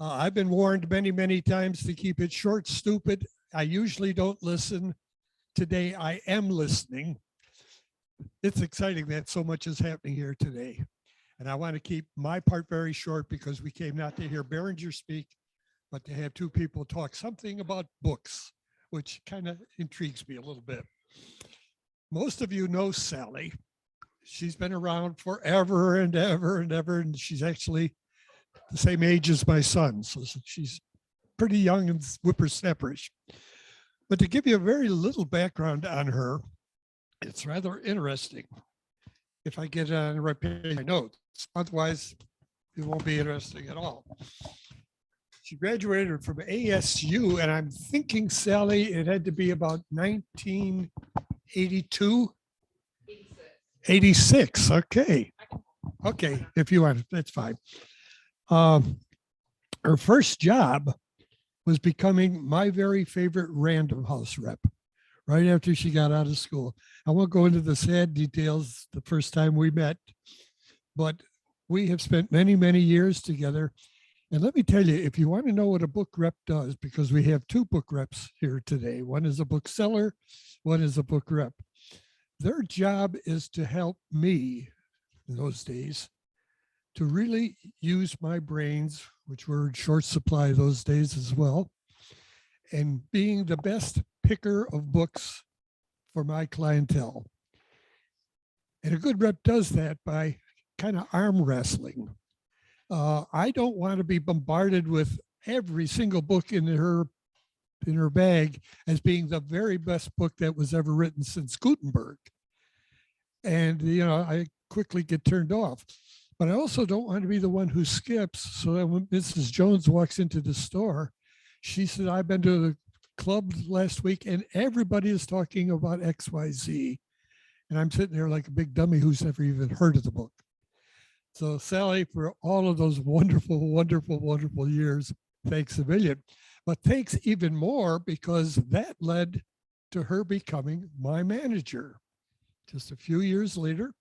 I've been warned many, many times to keep it short, stupid. I usually don't listen. Today, I am listening. It's exciting that so much is happening here today. And I want to keep my part very short because we came not to hear Behringer speak, but to have two people talk something about books, which kind of intrigues me a little bit. Most of you know Sally. She's been around forever and ever and ever, and she's actually the same age as my son. So she's pretty young and whippersnapperish. But to give you a very little background on her, it's rather interesting. If I get on the right page of my notes, otherwise it won't be interesting at all. She graduated from ASU, and I'm thinking, Sally, it had to be about 1982. 86. Okay. Okay. If you want, that's fine. Her first job was becoming my very favorite Random House rep right after she got out of school. I won't go into the sad details the first time we met, but we have spent many, many years together. And let me tell you, if you want to know what a book rep does, because we have two book reps here today, one is a bookseller, one is a book rep. Their job is to help me in those days to really use my brains, which were in short supply those days as well, and being the best picker of books for my clientele. And a good rep does that by kind of arm wrestling. I don't want to be bombarded with every single book in her bag as being the very best book that was ever written since Gutenberg. And, I quickly get turned off. But I also don't want to be the one who skips. So that when Mrs. Jones walks into the store, she said, I've been to the club last week and everybody is talking about XYZ. And I'm sitting there like a big dummy who's never even heard of the book. So Sally, for all of those wonderful, wonderful, wonderful years, thanks a million. But thanks even more because that led to her becoming my manager just a few years later.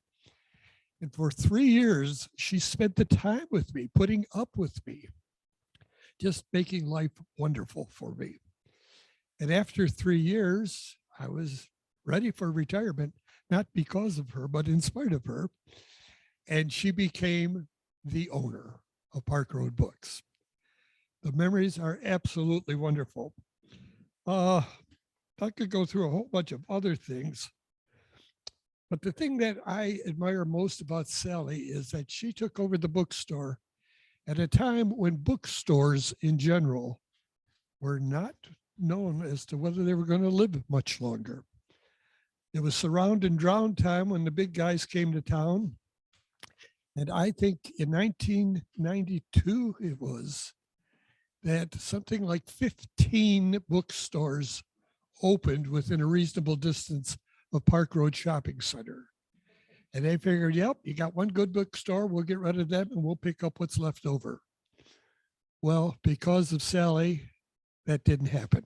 And for 3 years, she spent the time with me, putting up with me, just making life wonderful for me. And after 3 years, I was ready for retirement, not because of her, but in spite of her. And she became the owner of Park Road Books. The memories are absolutely wonderful. I could go through a whole bunch of other things, but the thing that I admire most about Sally is that she took over the bookstore at a time when bookstores in general were not known as to whether they were going to live much longer. It was surround and drown time when the big guys came to town. And I think in 1992, it was that something like 15 bookstores opened within a reasonable distance of Park Road Shopping Center. And they figured, yep, you got one good bookstore, we'll get rid of them and we'll pick up what's left over. Well, because of Sally, that didn't happen.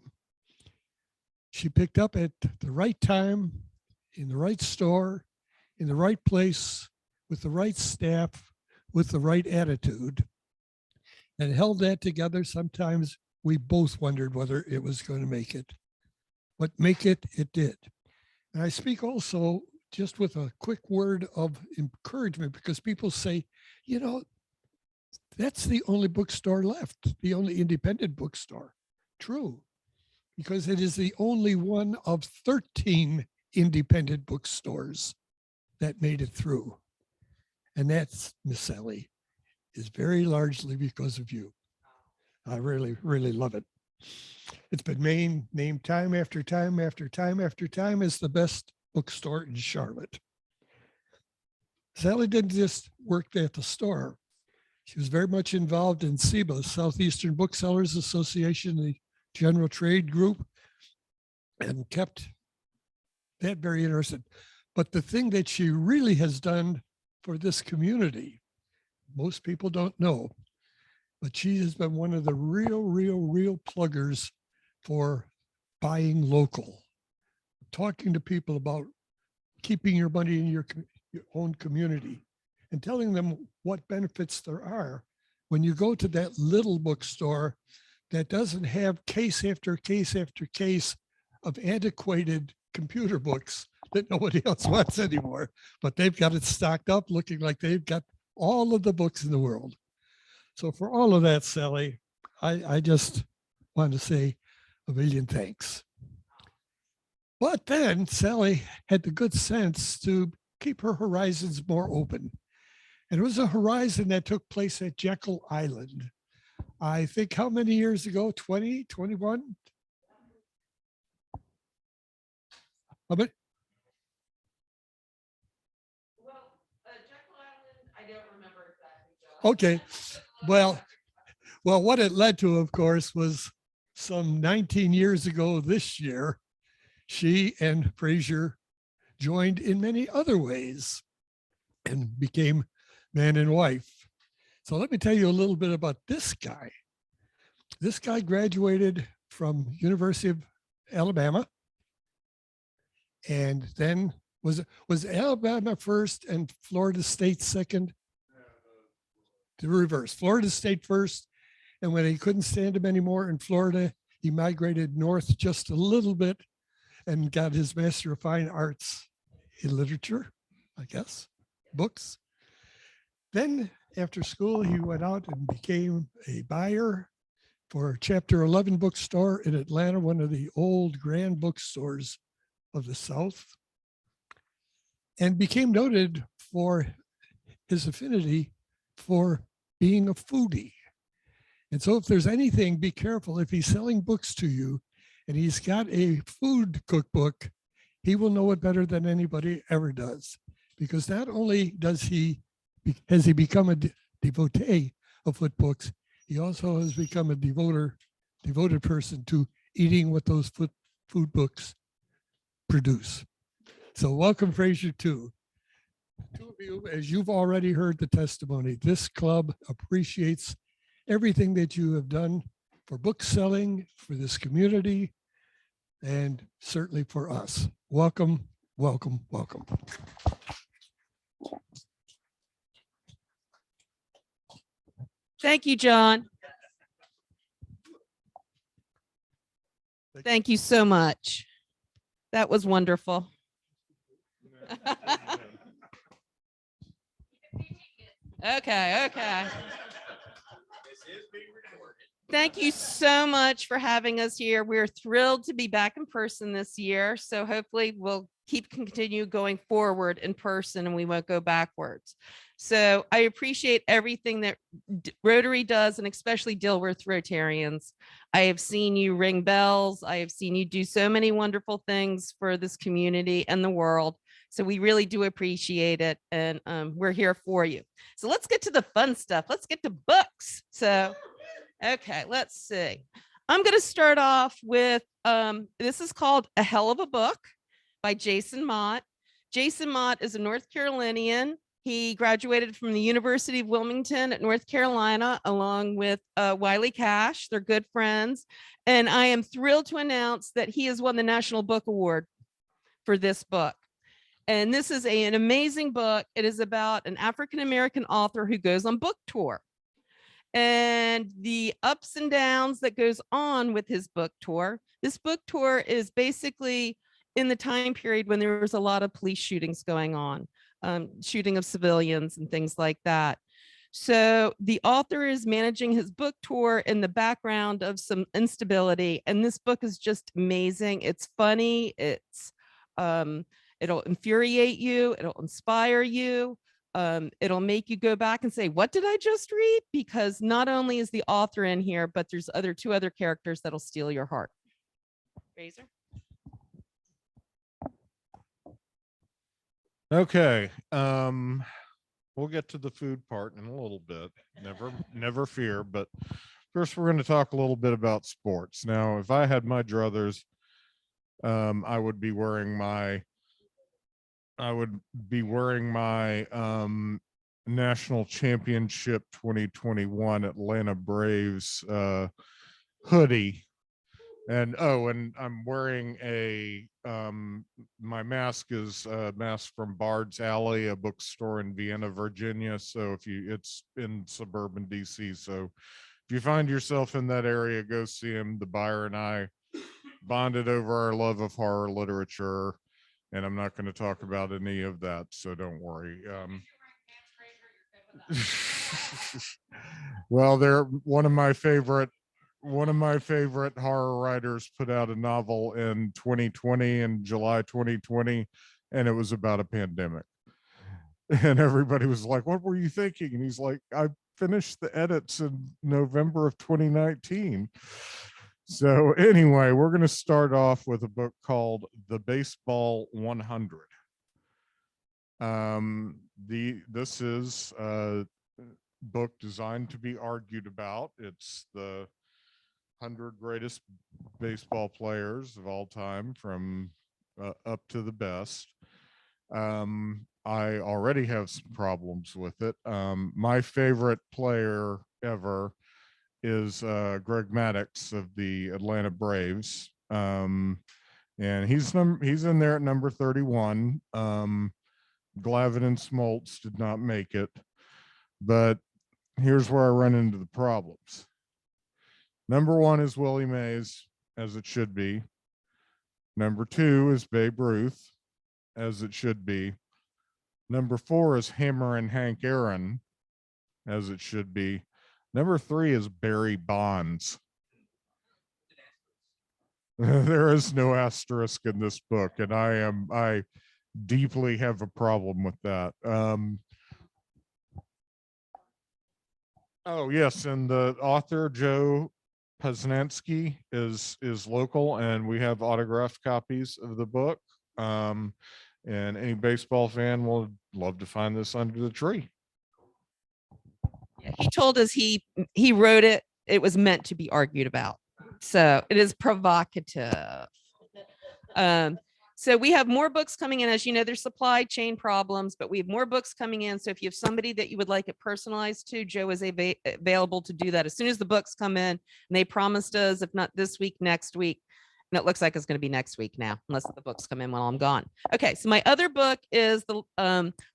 She picked up at the right time, in the right store, in the right place, with the right staff, with the right attitude, and held that together. Sometimes we both wondered whether it was going to make it, but make it, it did. And I speak also just with a quick word of encouragement because people say, that's the only bookstore left, the only independent bookstore. True, because it is the only one of 13 independent bookstores that made it through. And that's, Miss Sally, is very largely because of you. I really, really love it. It's been named time after time after time after time as the best bookstore in Charlotte. Sally didn't just work at the store. She was very much involved in SEBA, Southeastern Booksellers Association, the general trade group, and kept that very interested. But the thing that she really has done for this community, most people don't know, but she has been one of the real pluggers for buying local, talking to people about keeping your money in your own community and telling them what benefits there are when you go to that little bookstore that doesn't have case after case after case of antiquated computer books that nobody else wants anymore, but they've got it stocked up looking like they've got all of the books in the world. So for all of that, Sally, I just want to say a million thanks. But then Sally had the good sense to keep her horizons more open. And it was a horizon that took place at Jekyll Island. I think how many years ago? 20, 21? How many? Well, Jekyll Island, I don't remember exactly. Joe. Okay. Well, what it led to, of course, was some 19 years ago this year, she and Fraser joined in many other ways and became man and wife. So let me tell you a little bit about this guy. This guy graduated from University of Alabama, and then was Alabama first and Florida State second? The reverse. Florida State first, and when he couldn't stand him anymore in Florida, he migrated north just a little bit and got his Master of Fine Arts in literature, I guess, books. Then after school, he went out and became a buyer for Chapter 11 bookstore in Atlanta, one of the old grand bookstores of the South, and became noted for his affinity for being a foodie. And so if there's anything, be careful. If he's selling books to you and he's got a food cookbook, he will know it better than anybody ever does. Because not only has he become a devotee of food books, he also has become a devoted person to eating what those food books produce. So welcome, Fraser, too. Two of you, as you've already heard the testimony, this club appreciates everything that you have done for book selling, for this community, and certainly for us. Welcome, welcome, welcome. Thank you, John. Thank you so much. That was wonderful. Okay. Thank you so much for having us here. We're thrilled to be back in person this year. So hopefully we'll continue going forward in person and we won't go backwards. So I appreciate everything that Rotary does, and especially Dilworth Rotarians. I have seen you ring bells. I have seen you do so many wonderful things for this community and the world. So we really do appreciate it. And we're here for you. So let's get to the fun stuff. Let's get to books. So, okay, let's see. I'm going to start off with, this is called A Hell of a Book by Jason Mott. Jason Mott is a North Carolinian. He graduated from the University of Wilmington at North Carolina, along with Wiley Cash. They're good friends. And I am thrilled to announce that he has won the National Book Award for this book. And this is an amazing book. It is about an African-American author who goes on book tour, and the ups and downs that goes on with his book tour. This book tour is basically in the time period when there was a lot of police shootings going on, shooting of civilians and things like that. So the author is managing his book tour in the background of some instability. And this book is just amazing. It's funny. It'll infuriate you. It'll inspire you. It'll make you go back and say, what did I just read? Because not only is the author in here, but there's two other characters that'll steal your heart. Fraser? Okay. We'll get to the food part in a little bit. Never fear. But first, we're going to talk a little bit about sports. Now, if I had my druthers, I would be wearing my National Championship 2021 Atlanta Braves hoodie And oh, and I'm wearing a my mask is a mask from Bard's Alley, a bookstore in Vienna, Virginia. So it's in suburban DC. So if you find yourself in that area, go see him. The buyer and I bonded over our love of horror literature, and I'm not going to talk about any of that, so don't worry. Well, they're one of my favorite horror writers put out a novel in 2020, in July 2020, and it was about a pandemic. And everybody was like, "What were you thinking?" And he's like, "I finished the edits in November of 2019." So anyway, we're going to start off with a book called The Baseball 100. This is a book designed to be argued about. It's the 100 greatest baseball players of all time, from up to the best. I already have some problems with it. My favorite player ever is Greg Maddux of the Atlanta Braves. And he's in there at number 31. Glavine and Smoltz did not make it, but here's where I run into the problems. Number 1 is Willie Mays, as it should be. Number 2 is Babe Ruth, as it should be. Number 4 is Hammer and Hank Aaron, as it should be. Number 3 is Barry Bonds. There is no asterisk in this book, and I deeply have a problem with that. Oh yes, and the author Joe Poznansky is local, and we have autographed copies of the book. And any baseball fan will love to find this under the tree. Yeah, he told us he wrote it. It was meant to be argued about. So it is provocative. So we have more books coming in. As you know, there's supply chain problems, but we have more books coming in. So if you have somebody that you would like it personalized to, Joe is available to do that as soon as the books come in. And they promised us, if not this week, next week. And it looks like it's going to be next week now, unless the books come in while I'm gone. Okay, so my other book is the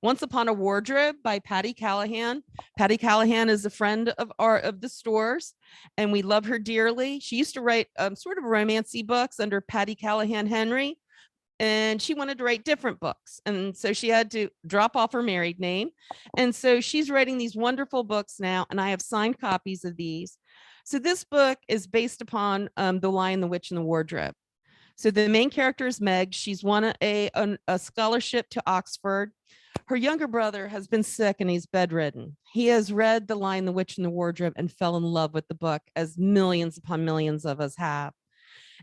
Once Upon a Wardrobe by Patty Callahan. Patty Callahan is a friend of the stores, and we love her dearly. She used to write sort of romancy books under Patty Callahan Henry, and she wanted to write different books. And so she had to drop off her married name. And so she's writing these wonderful books now, and I have signed copies of these. So this book is based upon The Lion, the Witch, and the Wardrobe. So the main character is Meg. She's won a scholarship to Oxford. Her younger brother has been sick and he's bedridden. He has read The Lion, the Witch, and the Wardrobe and fell in love with the book, as millions upon millions of us have.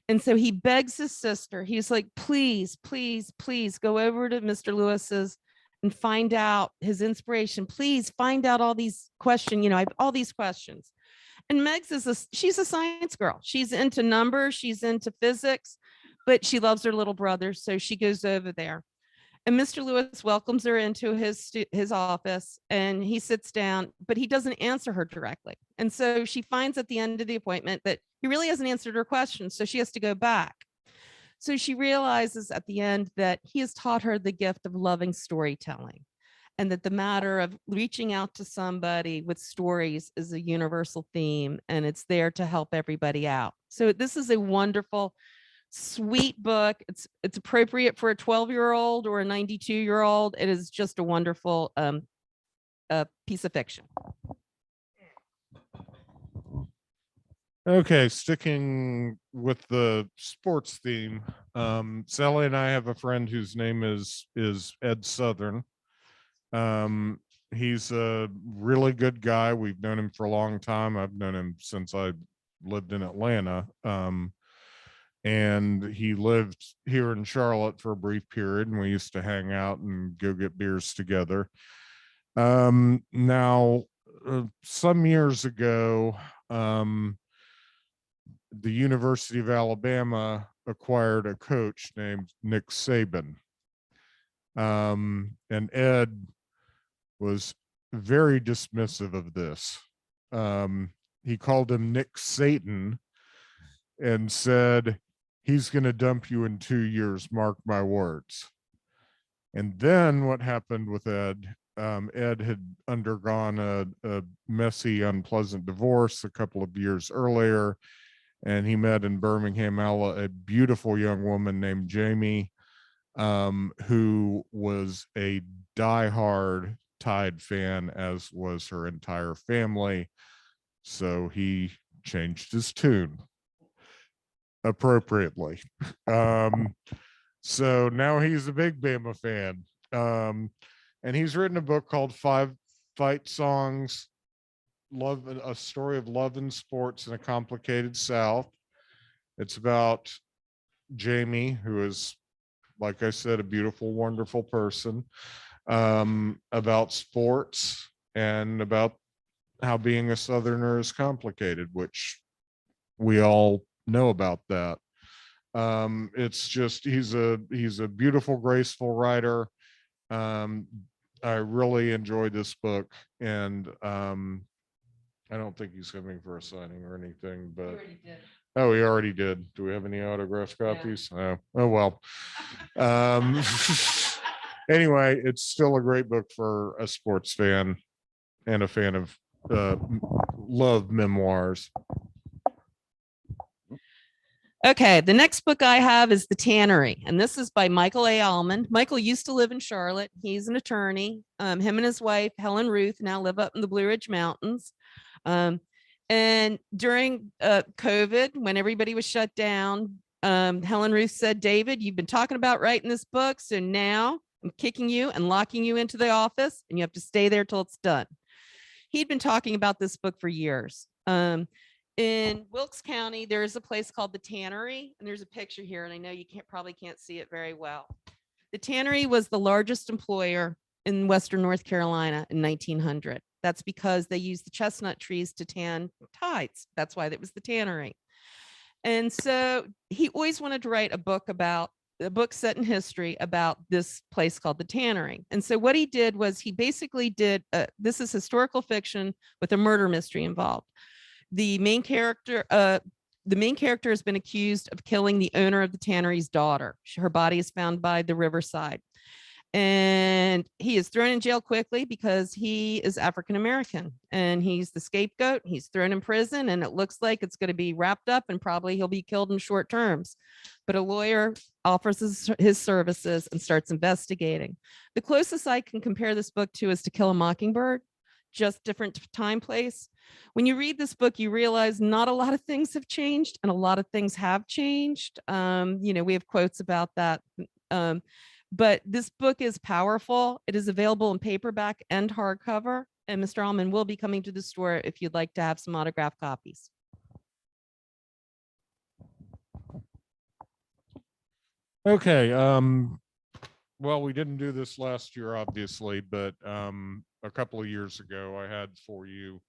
And so he begs his sister. He's like, please, please, please go over to Mr. Lewis's and find out his inspiration. Please find out all these questions. I have all these questions. And Meg's she's a science girl. She's into numbers. She's into physics, but she loves her little brother. So she goes over there. And Mr. Lewis welcomes her into his office, and he sits down, but he doesn't answer her directly. And so she finds at the end of the appointment that he really hasn't answered her questions. So she has to go back. So she realizes at the end that he has taught her the gift of loving storytelling, and that the matter of reaching out to somebody with stories is a universal theme, and it's there to help everybody out. So this is a wonderful, sweet book. It's appropriate for a 12-year-old or a 92-year-old. It is just a wonderful piece of fiction. Okay, sticking with the sports theme, Sally and I have a friend whose name is Ed Southern. He's a really good guy. We've known him for a long time. I've known him since I lived in Atlanta. And he lived here in Charlotte for a brief period, and we used to hang out and go get beers together. Now, some years ago, the University of Alabama acquired a coach named Nick Saban. And Ed was very dismissive of this. He called him Nick Satan, and said, he's going to dump you in 2 years, mark my words. And then what happened with Ed? Ed had undergone a messy, unpleasant divorce a couple of years earlier, and he met in Birmingham, Alabama, a beautiful young woman named Jamie, who was a diehard Tide fan, as was her entire family. So he changed his tune appropriately. So now he's a big Bama fan. And he's written a book called 5 Fight Songs, Love, a story of love and sports in a complicated South. It's about Jamie, who is, like I said, a beautiful, wonderful person, about sports and about how being a Southerner is complicated, which we all know about that. It's just, he's a beautiful, graceful writer. I really enjoyed this book, and I don't think he's coming for a signing or anything, but oh, he already did. Do we have any autographed copies? Oh well. Anyway, it's still a great book for a sports fan and a fan of love memoirs. Okay, the next book I have is The Tannery, and this is by Michael A. Almond. Michael used to live in Charlotte. He's an attorney. Him and his wife, Helen Ruth, now live up in the Blue Ridge Mountains. And during COVID, when everybody was shut down, Helen Ruth said, David, you've been talking about writing this book, so now I'm kicking you and locking you into the office, and you have to stay there till it's done. He'd been talking about this book for years. In Wilkes County, there is a place called the Tannery, and there's a picture here, and I know you probably can't see it very well. The Tannery was the largest employer in Western North Carolina in 1900. That's because they used the chestnut trees to tan tides. That's why it was the Tannery. And so he always wanted to write a book set in history about this place called the Tannery. And so what he did was he basically did, this is historical fiction with a murder mystery involved. The main character has been accused of killing the owner of the tannery's daughter. Her body is found by the riverside, and he is thrown in jail quickly because he is African American, and he's the scapegoat. He's thrown in prison, and it looks like it's going to be wrapped up, and probably he'll be killed in short terms. But a lawyer offers his services and starts investigating. The closest I can compare this book to is To Kill a Mockingbird, just different time, place. When you read this book, you realize not a lot of things have changed, and a lot of things have changed. We have quotes about that. But this book is powerful. It is available in paperback and hardcover. And Mr. Almond will be coming to the store if you'd like to have some autographed copies. Okay. Well, we didn't do this last year, obviously, but a couple of years ago, I had for you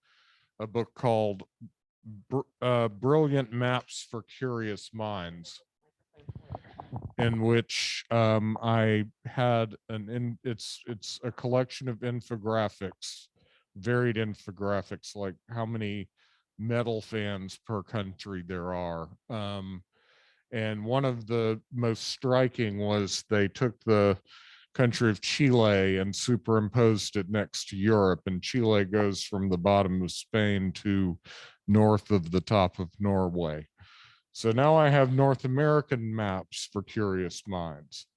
a book called Brilliant Maps for Curious Minds, in which I had it's a collection of infographics, varied infographics, like how many metal fans per country there are. And one of the most striking was they took the country of Chile and superimposed it next to Europe, and Chile goes from the bottom of Spain to north of the top of Norway. So now I have North American maps for curious minds.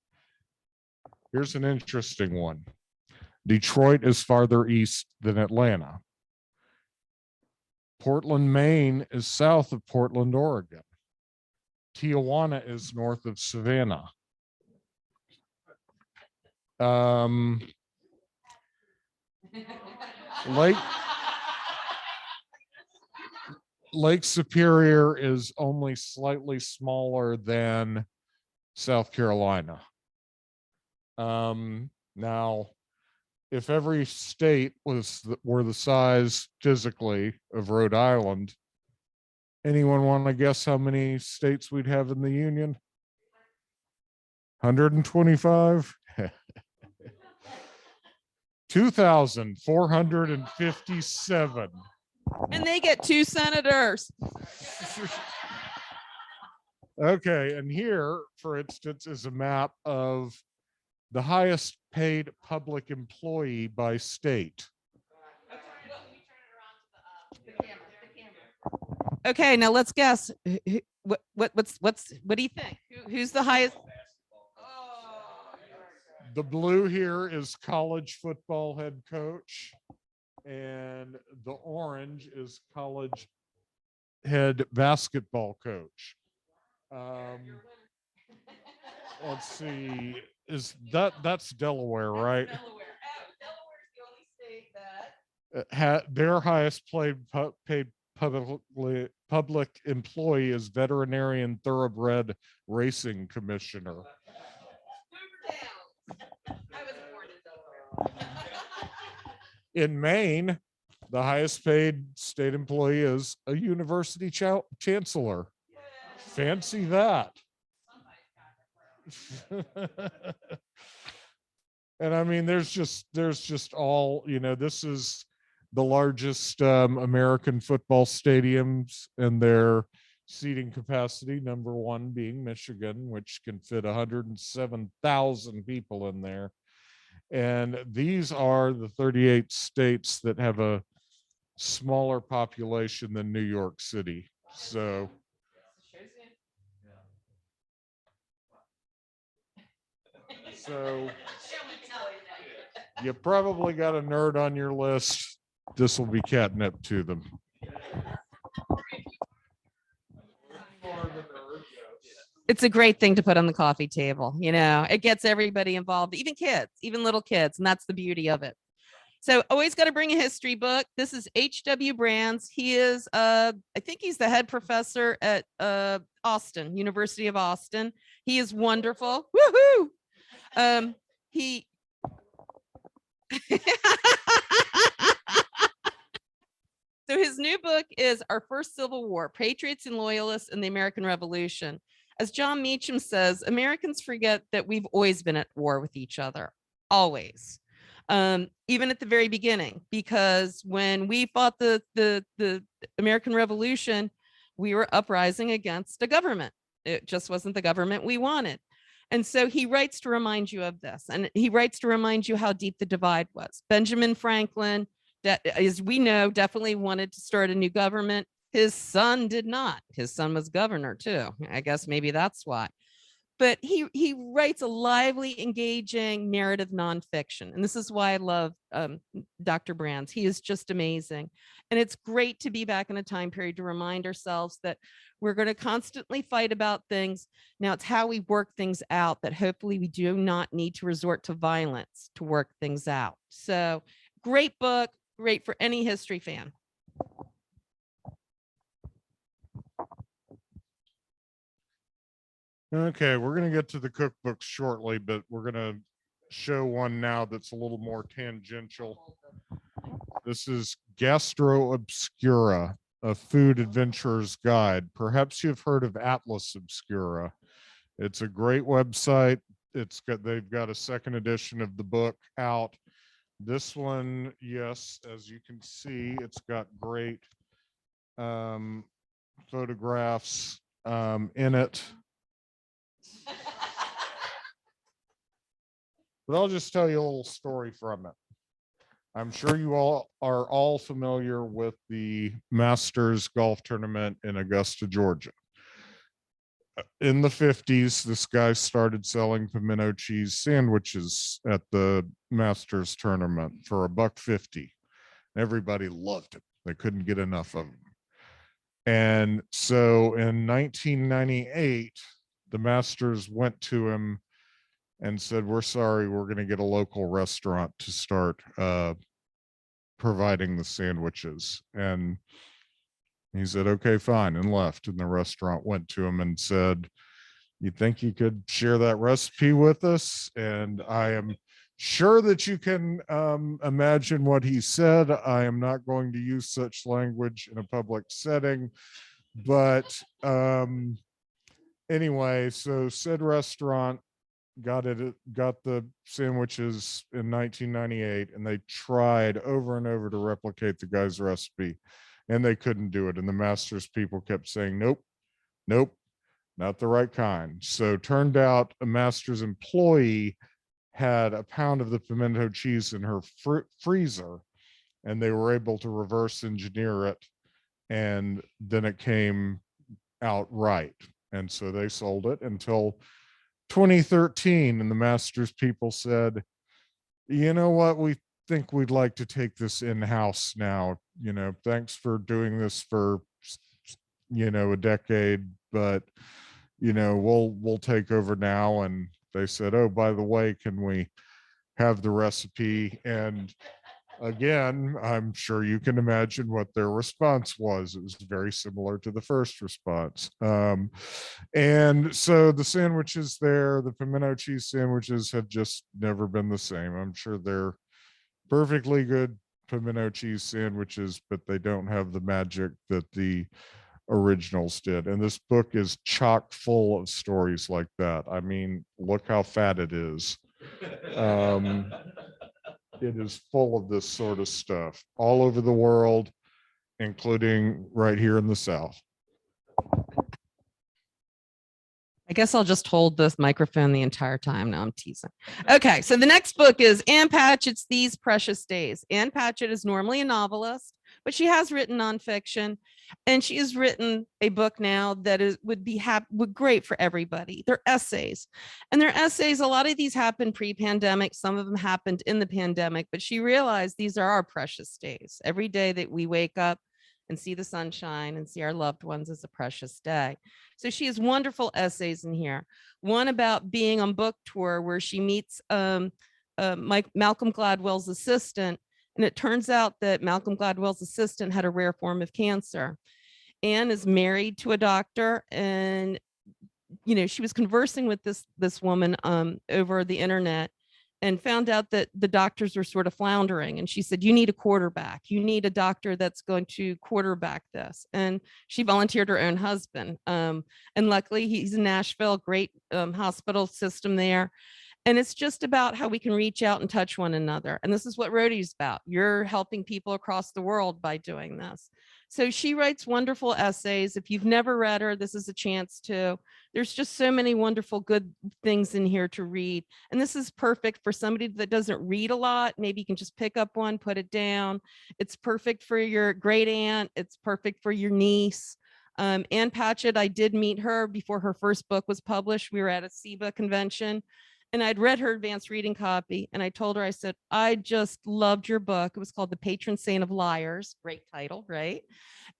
Here's an interesting one. Detroit is farther east than Atlanta. Portland, Maine is south of Portland, Oregon. Tijuana is north of Savannah. Lake Superior is only slightly smaller than South Carolina. Now, if every state were the size physically of Rhode Island, anyone want to guess how many states we'd have in the Union? 125? 2,457. And they get 2 senators. Okay, and here, for instance, is a map of the highest paid public employee by state. Okay, now let's guess. What do you think? Who's the highest? The blue here is college football head coach, and the orange is college head basketball coach. Let's see, that's Delaware, right? Their highest paid public employee is veterinarian thoroughbred racing commissioner. In Maine, the highest paid state employee is a university chancellor. Fancy that. And I mean, there's just all, this is the largest American football stadiums and their seating capacity, number one being Michigan, which can fit 107,000 people in there. And these are the 38 states that have a smaller population than New York City. So you probably got a nerd on your list. This will be catnip to them. It's a great thing to put on the coffee table. It gets everybody involved, even kids, even little kids. And that's the beauty of it. So always got to bring a history book. This is H.W. Brands. He is, I think he's the head professor at Austin, University of Austin. He is wonderful. Woohoo! He So his new book is Our First Civil War, Patriots and Loyalists in the American Revolution. As John Meacham says, Americans forget that we've always been at war with each other, always. Even at the very beginning, because when we fought the American Revolution, we were uprising against a government. It just wasn't the government we wanted. And so he writes to remind you of this, and he writes to remind you how deep the divide was. Benjamin Franklin, as we know, definitely wanted to start a new government. His son did not. His son was governor too. I guess maybe that's why. But he writes a lively, engaging narrative nonfiction. And this is why I love Dr. Brands. He is just amazing. And it's great to be back in a time period to remind ourselves that we're going to constantly fight about things. Now it's how we work things out, that hopefully we do not need to resort to violence to work things out. So great book, great for any history fan. Okay, we're going to get to the cookbooks shortly, but we're going to show one now that's a little more tangential. This is Gastro Obscura, a food adventurer's guide. Perhaps you've heard of Atlas Obscura. It's a great website. They've got a second edition of the book out. This one, yes, as you can see, it's got great photographs in it. But I'll just tell you a little story from it. I'm sure you all are familiar with the Masters golf tournament in Augusta, Georgia. In the 50s, this guy started selling pimento cheese sandwiches at the Masters tournament for $1.50. Everybody loved it. They couldn't get enough of them. And so in 1998, the Masters went to him and said, "We're sorry, we're going to get a local restaurant to start providing the sandwiches." And he said, "Okay, fine," and left. And the restaurant went to him and said, "You think you could share that recipe with us?" And I am sure that you can imagine what he said. I am not going to use such language in a public setting, but anyway, so said restaurant got the sandwiches in 1998, and they tried over and over to replicate the guy's recipe, and they couldn't do it. And the Masters people kept saying, "Nope, nope, not the right kind. So turned out a master's employee had a pound of the pimento cheese in her freezer, and they were able to reverse engineer it, and then it came out right. And so they sold it until 2013, and the master's people said, you know what, we think we'd like to take this in-house now. Thanks for doing this for a decade, but we'll take over now. And they said, oh, by the way, can we have the recipe? And again, I'm sure you can imagine what their response was. It was very similar to the first response. And so the sandwiches there, the pimento cheese sandwiches, have just never been the same. I'm sure they're perfectly good pimento cheese sandwiches, but they don't have the magic that the originals did. And this book is chock full of stories like that. I mean, look how fat it is. It is full of this sort of stuff all over the world, including right here in the South. I guess I'll just hold this microphone the entire time. Now I'm teasing. Okay, so the next book is Ann Patchett's These Precious Days. Ann Patchett is normally a novelist, but she has written nonfiction, and she has written a book now that would be great for everybody. They're essays, and they're essays. A lot of these happened pre-pandemic. Some of them happened in the pandemic, but she realized these are our precious days. Every day that we wake up and see the sunshine and see our loved ones is a precious day. So she has wonderful essays in here. One about being on book tour where she meets Malcolm Gladwell's assistant. And it turns out that Malcolm Gladwell's assistant had a rare form of cancer. Anne is married to a doctor, and she was conversing with this woman over the internet, and found out that the doctors were sort of floundering. And she said, you need a quarterback. You need a doctor that's going to quarterback this. And she volunteered her own husband. And luckily he's in Nashville, great hospital system there. And it's just about how we can reach out and touch one another. And this is what Rotary is about. You're helping people across the world by doing this. So she writes wonderful essays. If you've never read her, this is a chance to. There's just so many wonderful, good things in here to read. And this is perfect for somebody that doesn't read a lot. Maybe you can just pick up one, put it down. It's perfect for your great aunt. It's perfect for your niece. Ann Patchett, I did meet her before her first book was published. We were at a SEBA convention, and I'd read her advanced reading copy. And I told her, I said, I just loved your book. It was called The Patron Saint of Liars. Great title, right?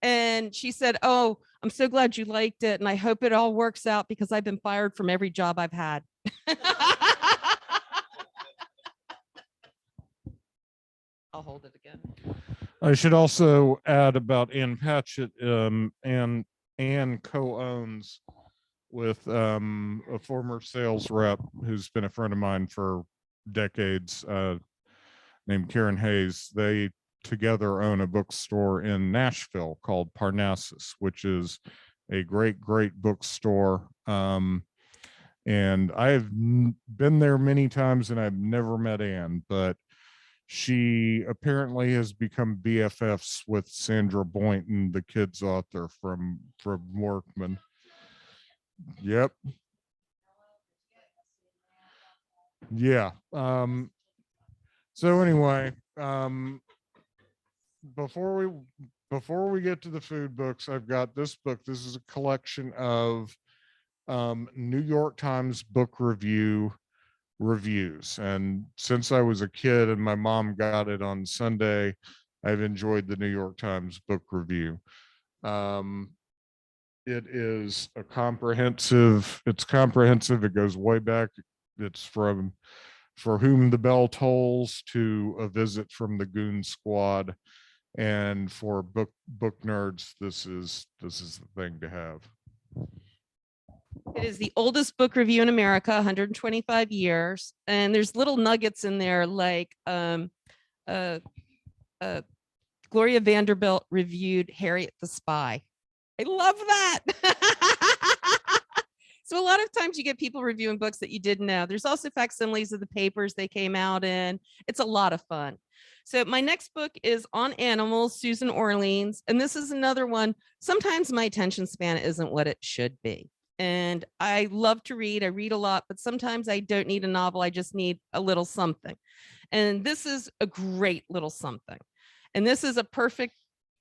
And she said, oh, I'm so glad you liked it. And I hope it all works out because I've been fired from every job I've had. I'll hold it again. I should also add about Ann Patchett, and Ann co-owns with a former sales rep who's been a friend of mine for decades, named Karen Hayes. They together own a bookstore in Nashville called Parnassus, which is a great bookstore. And I've been there many times and I've never met Ann, but she apparently has become BFFs with Sandra Boynton, the kids author from Workman. Yep. Yeah. So anyway, before we get to the food books, I've got this book. This is a collection of New York Times book reviews. And since I was a kid and my mom got it on Sunday, I've enjoyed the New York Times book review. It is it's comprehensive. It goes way back. It's from For Whom the Bell Tolls to A Visit from the Goon Squad. And for book nerds, this is the thing to have. It is the oldest book review in America, 125 years. And there's little nuggets in there like Gloria Vanderbilt reviewed Harriet the Spy. I love that. So a lot of times you get people reviewing books that you didn't know. There's also facsimiles of the papers they came out in. It's a lot of fun. So my next book is On Animals, Susan Orleans. And this is another one. Sometimes my attention span isn't what it should be. And I love to read. I read a lot, but sometimes I don't need a novel. I just need a little something. And this is a great little something. And this is a perfect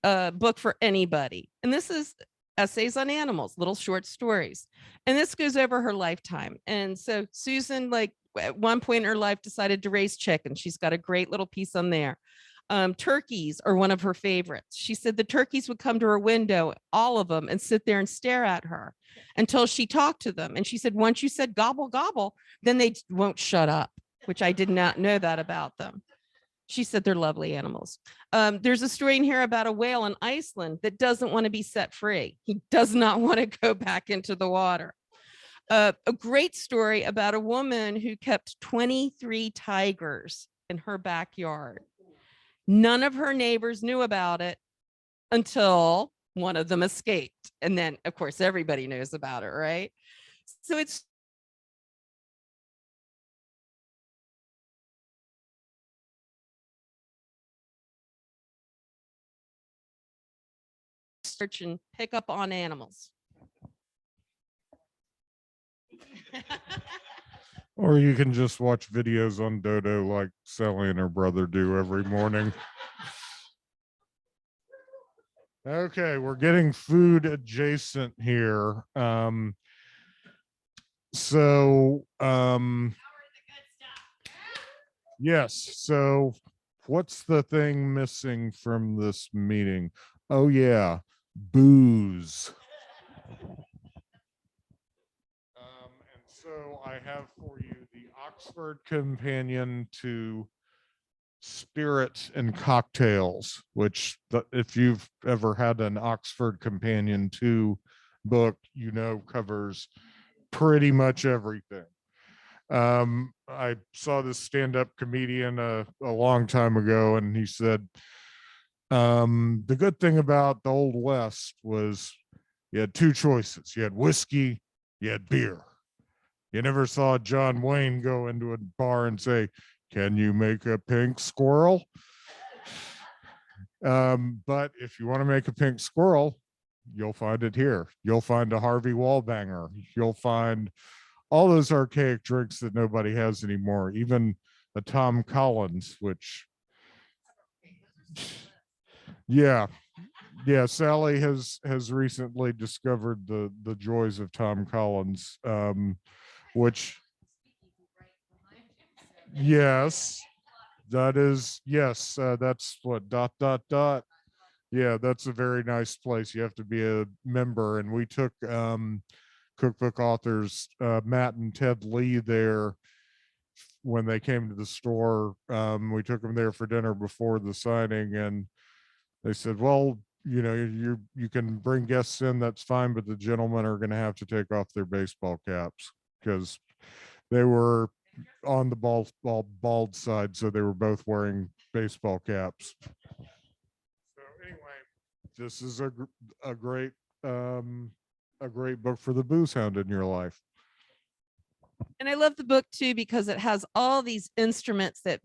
book for anybody. And this is essays on animals, little short stories. And this goes over her lifetime. And so Susan, like at one point in her life, decided to raise chickens. She's got a great little piece on there. Turkeys are one of her favorites. She said the turkeys would come to her window, all of them, and sit there and stare at her until she talked to them. And she said, once you said gobble, gobble, then they won't shut up, which I did not know that about them. She said they're lovely animals. There's a story in here about a whale in Iceland that doesn't want to be set free. He does not want to go back into the water. A great story about a woman who kept 23 tigers in her backyard. None of her neighbors knew about it until one of them escaped. And then, of course, everybody knows about it, right? So it's search and pick up on animals. Or you can just watch videos on Dodo like Sally and her brother do every morning. Okay, we're getting food adjacent here. Yes, so what's the thing missing from this meeting? Oh yeah, booze. And so I have for you the Oxford Companion to Spirits and Cocktails, which if you've ever had an Oxford Companion to book, you know, covers pretty much everything. I saw this stand-up comedian a long time ago, and he said, the good thing about the Old West was you had two choices. You had whiskey, you had beer. You never saw John Wayne go into a bar and say, can you make a pink squirrel? But if you want to make a pink squirrel, you'll find it here. You'll find a Harvey Wallbanger. You'll find all those archaic drinks that nobody has anymore, even a Tom Collins, which, yeah, Sally has recently discovered the joys of Tom Collins, which, yes, that is, yes, that's what, ... Yeah, that's a very nice place. You have to be a member. And we took cookbook authors Matt and Ted Lee there when they came to the store. We took them there for dinner before the signing, and they said, well, you know, you can bring guests in, that's fine, but the gentlemen are going to have to take off their baseball caps, because they were on the bald side, so they were both wearing baseball caps. So anyway, this is a great book for the booze hound in your life. And I love the book too, because it has all these instruments that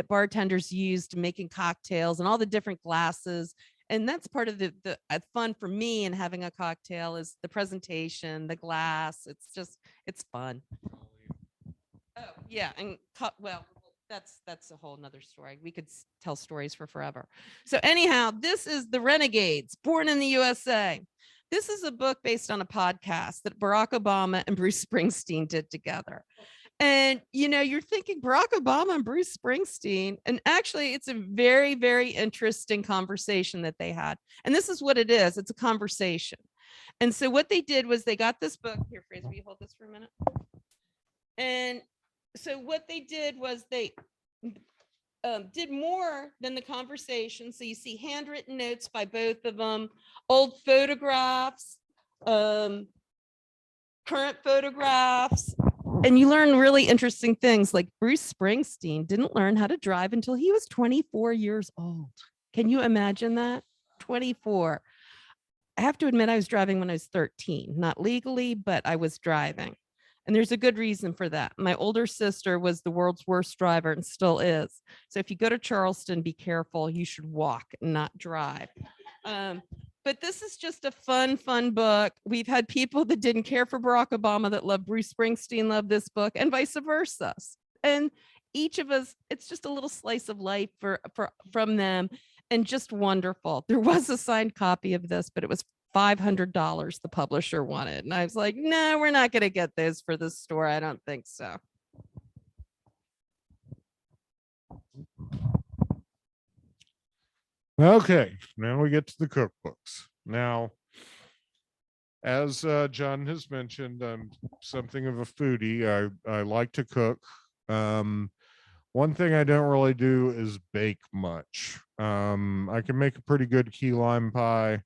bartenders use to making cocktails, and all the different glasses. And that's part of the fun for me in having a cocktail, is the presentation, the glass. It's fun. Oh yeah, and well, that's a whole nother story. We could tell stories for forever. So anyhow, this is The Renegades, Born in the USA. This is a book based on a podcast that Barack Obama and Bruce Springsteen did together. And, you know, you're thinking Barack Obama and Bruce Springsteen, and actually it's a very, very interesting conversation that they had. And this is what it is. It's a conversation. And so what they did was they got this book here. Fraser, will you hold this for a minute? And so what they did was they did more than the conversation. So you see handwritten notes by both of them, old photographs, current photographs, and you learn really interesting things. Like Bruce Springsteen didn't learn how to drive until he was 24 years old. Can you imagine that? 24. I have to admit, I was driving when I was 13, not legally, but I was driving. And there's a good reason for that. My older sister was the world's worst driver and still is. So if you go to Charleston, be careful. You should walk, not drive. But this is just a fun book. We've had people that didn't care for Barack Obama that love Bruce Springsteen, love this book, and vice versa. And each of us, it's just a little slice of life from them, and just wonderful. There was a signed copy of this, but it was $500 the publisher wanted. And I was like, no, we're not going to get those for this store. I don't think so. Okay, now we get to the cookbooks. Now, as John has mentioned, I'm something of a foodie. I like to cook. One thing I don't really do is bake much. I can make a pretty good key lime pie.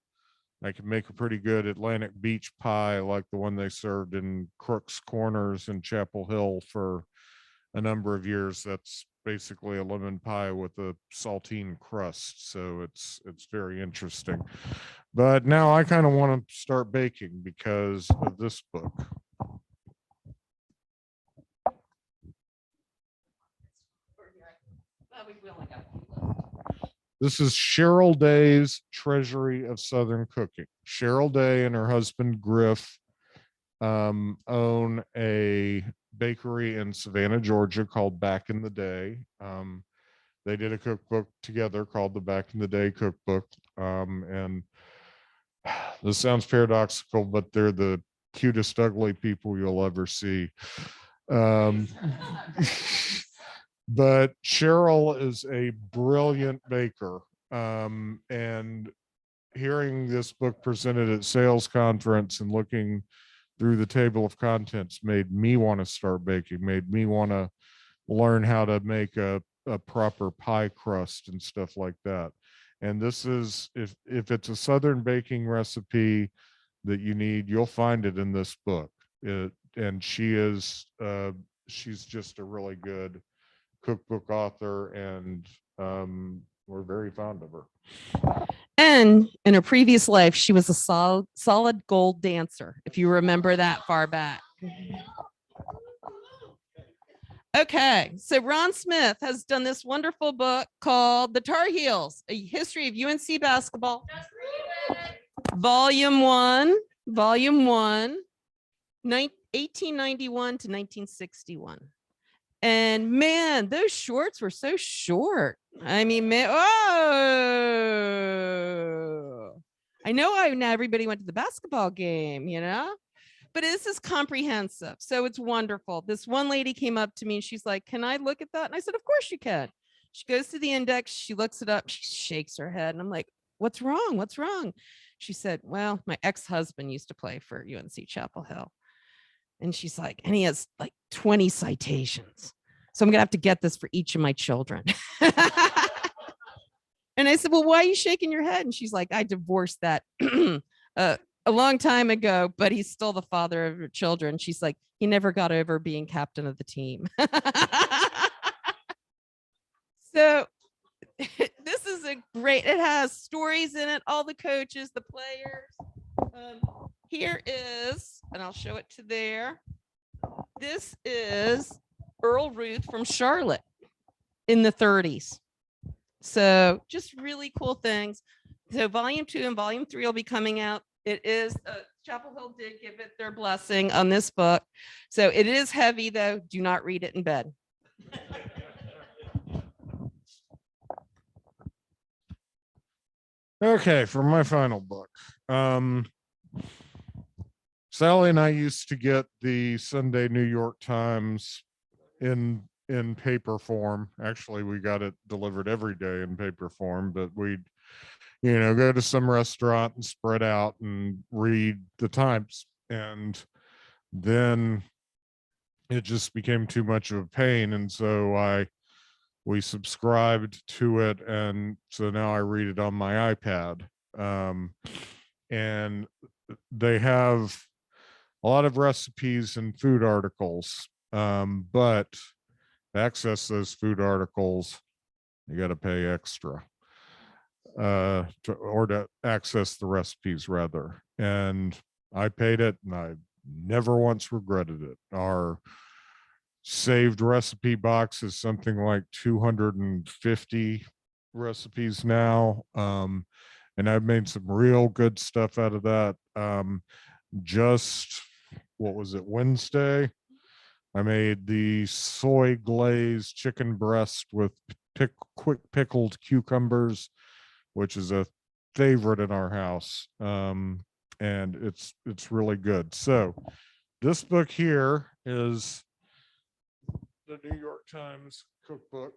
I can make a pretty good Atlantic Beach pie, like the one they served in Crook's Corners in Chapel Hill for a number of years. That's basically a lemon pie with a saltine crust, so it's very interesting. But now I kind of want to start baking because of this book. This is Cheryl Day's Treasury of Southern Cooking. Cheryl Day and her husband Griff own a bakery in Savannah, Georgia called Back in the Day. They did a cookbook together called the Back in the Day Cookbook. And this sounds paradoxical, but they're the cutest, ugly people you'll ever see. But Cheryl is a brilliant baker. And hearing this book presented at sales conference and looking through the table of contents made me want to start baking, made me want to learn how to make a proper pie crust and stuff like that. And this is, if it's a Southern baking recipe that you need, you'll find it in this book. And she's just a really good cookbook author, and we're very fond of her. And in her previous life, she was a solid gold dancer, if you remember that far back. Okay, so Ron Smith has done this wonderful book called The Tar Heels, A History of UNC Basketball. Volume 1, 1891 to 1961. And man, those shorts were so short. I mean, man, I know not everybody went to the basketball game, but this is comprehensive. So it's wonderful. This one lady came up to me and she's like, can I look at that? And I said, of course you can. She goes to the index, she looks it up, she shakes her head. And I'm like, what's wrong? What's wrong? She said, well, my ex-husband used to play for UNC Chapel Hill. And she's like, and he has like 20 citations. So I'm going to have to get this for each of my children. And I said, well, why are you shaking your head? And she's like, I divorced that a long time ago, but he's still the father of your children. She's like, he never got over being captain of the team. So this is it has stories in it, all the coaches, the players. Here is, and I'll show it to there. This is Earl Ruth from Charlotte in the 30s. So just really cool things. So volume 2 and volume 3 will be coming out. It is Chapel Hill did give it their blessing on this book. So it is heavy though. Do not read it in bed. Okay, for my final book. Sally and I used to get the Sunday New York Times in paper form. Actually, we got it delivered every day in paper form, but we'd, go to some restaurant and spread out and read the Times. And then it just became too much of a pain. And so we subscribed to it. And so now I read it on my iPad. And they have a lot of recipes and food articles, but to access those food articles, you got to pay extra to access the recipes rather. And I paid it and I never once regretted it. Our saved recipe box is something like 250 recipes now. and I've made some real good stuff out of that. Just what was it, Wednesday? I made the soy glazed chicken breast with quick pickled cucumbers, which is a favorite in our house. And it's really good. So this book here is the New York Times cookbook,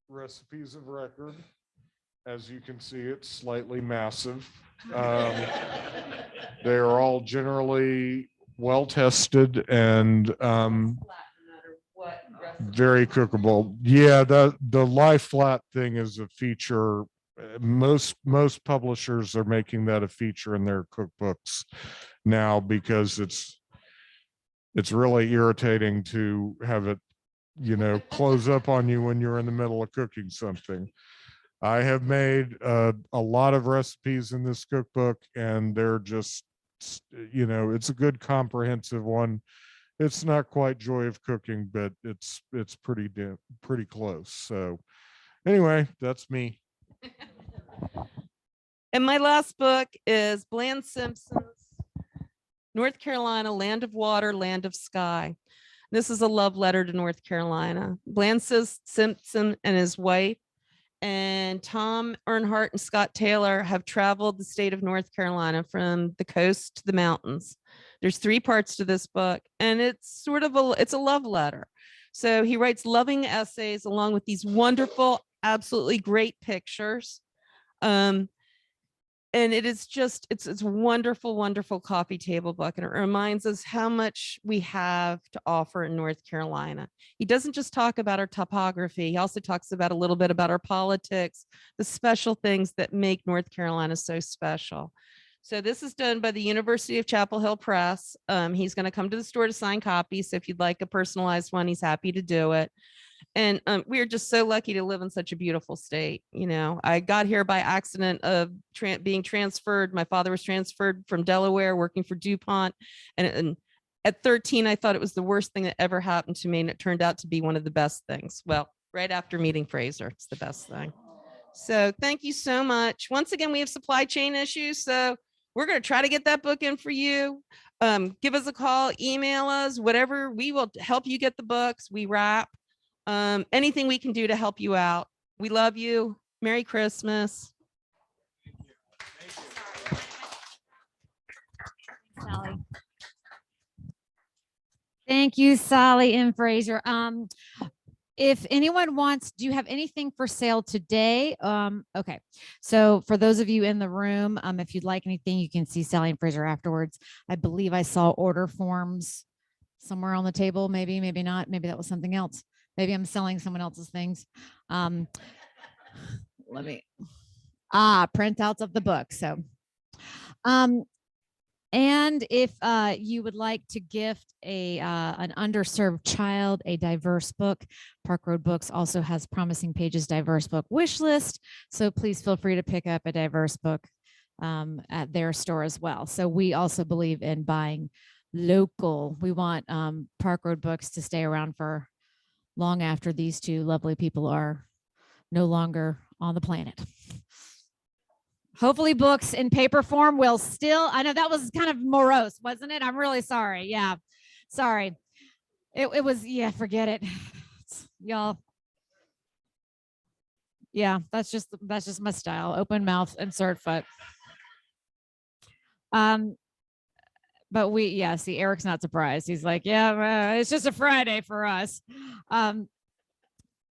Recipes of Record. As you can see, it's slightly massive. They are all generally well tested and very cookable. Yeah, the lie flat thing is a feature. Most publishers are making that a feature in their cookbooks now because it's really irritating to have it, close up on you when you're in the middle of cooking something. I have made a lot of recipes in this cookbook, and they're just, it's a good comprehensive one. It's not quite Joy of Cooking, but it's pretty close. So anyway, that's me. And my last book is Bland Simpson's North Carolina, Land of Water, Land of Sky. This is a love letter to North Carolina. Bland Simpson and his wife and Tom Earnhardt and Scott Taylor have traveled the state of North Carolina from the coast to the mountains. There's 3 parts to this book, and it's sort of it's a love letter. So he writes loving essays along with these wonderful, absolutely great pictures. And it is just, it's a wonderful, wonderful coffee table book. And it reminds us how much we have to offer in North Carolina. He doesn't just talk about our topography. He also talks about a little bit about our politics, the special things that make North Carolina so special. So this is done by the University of Chapel Hill Press. He's going to come to the store to sign copies. So if you'd like a personalized one, he's happy to do it. And we are just so lucky to live in such a beautiful state. I got here by accident of being transferred. My father was transferred from Delaware, working for DuPont. And at 13, I thought it was the worst thing that ever happened to me. And it turned out to be one of the best things. Well, right after meeting Fraser, it's the best thing. So thank you so much. Once again, we have supply chain issues. So we're going to try to get that book in for you. Give us a call, email us, whatever. We will help you get the books. We wrap. Anything we can do to help you out. We love you. Merry Christmas. Sally. Thank you, Sally and Fraser. If anyone wants, do you have anything for sale today? Okay. So for those of you in the room, if you'd like anything, you can see Sally and Fraser afterwards. I believe I saw order forms somewhere on the table. Maybe, maybe not. Maybe that was something else. Maybe I'm selling someone else's things. Let me, printouts of the book. So, and if you would like to gift an underserved child a diverse book, Park Road Books also has Promising Pages diverse book wish list. So please feel free to pick up a diverse book at their store as well. So we also believe in buying local. We want Park Road Books to stay around for long after these 2 lovely people are no longer on the planet. Hopefully books in paper form will still, I know that was kind of morose, wasn't it? I'm really sorry. Yeah, sorry. It was, yeah, forget it. Y'all. Yeah, that's just my style. Open mouth, insert foot. But see, Eric's not surprised. He's like, yeah, it's just a Friday for us.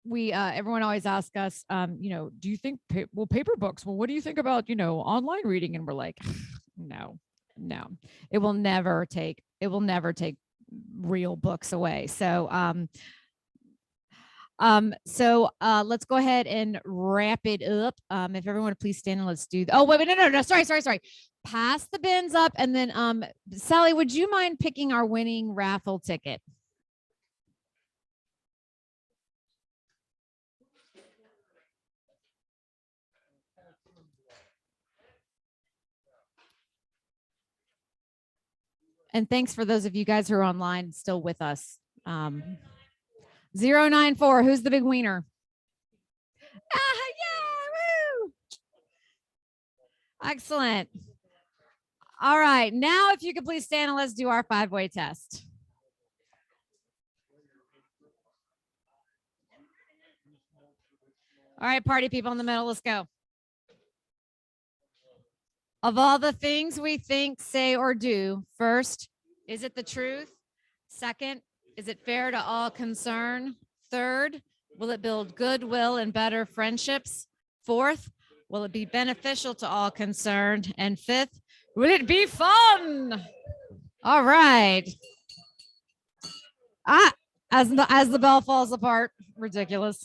Everyone always asks us, do you think, paper books, well, what do you think about, online reading? And we're like, no, it will never take real books away. So, let's go ahead and wrap it up. If everyone would please stand and let's do, oh, wait, no, sorry. Pass the bins up. And then, Sally, would you mind picking our winning raffle ticket? And thanks for those of you guys who are online still with us. 094, who's the big wiener? Yeah, woo! Excellent. All right. Now, if you could please stand and let's do our 5-way test. All right, party people in the middle, let's go. Of all the things we think, say, or do, first, is it the truth? Second, is it fair to all concerned? Third, will it build goodwill and better friendships? Fourth, will it be beneficial to all concerned? And fifth, will it be fun? All right. As the bell falls apart, ridiculous.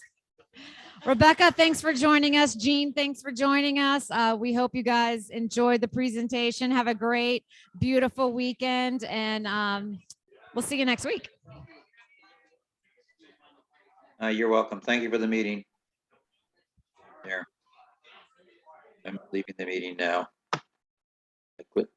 Rebecca, thanks for joining us. Jean, thanks for joining us. We hope you guys enjoyed the presentation. Have a great, beautiful weekend, and we'll see you next week. You're welcome. Thank you for the meeting. There. I'm leaving the meeting now. I quit.